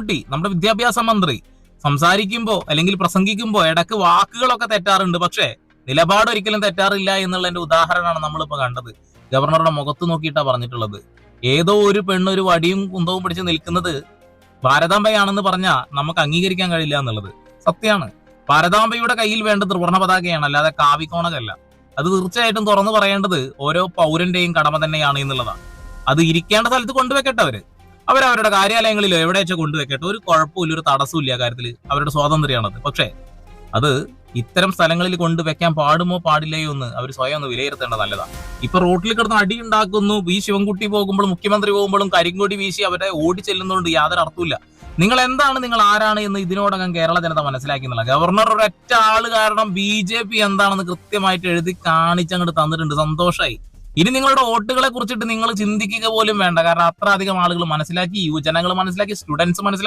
ശിവൻകുട്ടി നമ്മുടെ വിദ്യാഭ്യാസ മന്ത്രി സംസാരിക്കുമ്പോ അല്ലെങ്കിൽ പ്രസംഗിക്കുമ്പോ ഇടക്ക് വാക്കുകളൊക്കെ തെറ്റാറുണ്ട്, പക്ഷേ നിലപാട് ഒരിക്കലും തെറ്റാറില്ല എന്നുള്ളതിന്റെ ഉദാഹരണമാണ് നമ്മളിപ്പോ കണ്ടത്. ഗവർണറുടെ മുഖത്ത് നോക്കിയിട്ടാ പറഞ്ഞിട്ടുള്ളത്. ഏതോ ഒരു പെണ്ണൊരു വടിയും കുന്തവും പിടിച്ച് നിൽക്കുന്നത് ഭാരതാംബയാണെന്ന് പറഞ്ഞാൽ നമുക്ക് അംഗീകരിക്കാൻ കഴിയില്ല എന്നുള്ളത് സത്യമാണ്. ഭാരതാംബയുടെ കയ്യിൽ വേണ്ട ത്രിവർണ്ണ പതാകയാണ്, അല്ലാതെ കാവിക്കോണകല്ല. അത് തീർച്ചയായിട്ടും തുറന്നു പറയേണ്ടത് ഓരോ പൗരന്റെയും കടമ തന്നെയാണ് എന്നുള്ളതാണ്. അത് ഇരിക്കേണ്ട സ്ഥലത്ത് കൊണ്ടുവെക്കട്ടെ, അവരവരുടെ കാര്യാലയങ്ങളിലോ എവിടെ വെച്ചാൽ കൊണ്ടുവെക്കട്ടെ, ഒരു കുഴപ്പമില്ല, ഒരു തടസ്സമില്ല. കാര്യത്തിൽ അവരുടെ സ്വാതന്ത്ര്യമാണത്. പക്ഷേ അത് ഇത്തരം സ്ഥലങ്ങളിൽ കൊണ്ടുവെക്കാൻ പാടുമോ പാടില്ലയോ എന്ന് അവർ സ്വയം ഒന്ന് വിലയിരുത്തേണ്ടത് നല്ലതാണ്. ഇപ്പൊ റോട്ടിൽ കിടന്ന് അടി ഉണ്ടാക്കുന്നു, വി ശിവൻകുട്ടി പോകുമ്പോഴും മുഖ്യമന്ത്രി പോകുമ്പോഴും കരിങ്കൊടി വീശി അവരെ ഓടി ചെല്ലുന്നതുകൊണ്ട് യാതൊരു അർത്ഥമില്ല. നിങ്ങൾ എന്താണ്, നിങ്ങൾ ആരാണ് എന്ന് ഇതിനോടകം കേരള ജനത മനസ്സിലാക്കുന്നില്ല. ഗവർണർ ഒരൊറ്റ ആള് കാരണം BJP എന്താണെന്ന് കൃത്യമായിട്ട് എഴുതി കാണിച്ചങ്ങോട്ട് തന്നിട്ടുണ്ട്. സന്തോഷമായി. ഇനി നിങ്ങളുടെ വോട്ടുകളെ കുറിച്ചിട്ട് നിങ്ങൾ ചിന്തിക്കുക പോലും വേണ്ട. കാരണം അത്ര അധികം ആളുകൾ മനസ്സിലാക്കി, യുവജനങ്ങൾ മനസ്സിലാക്കി, സ്റ്റുഡൻസ് മനസ്സിലാക്കി.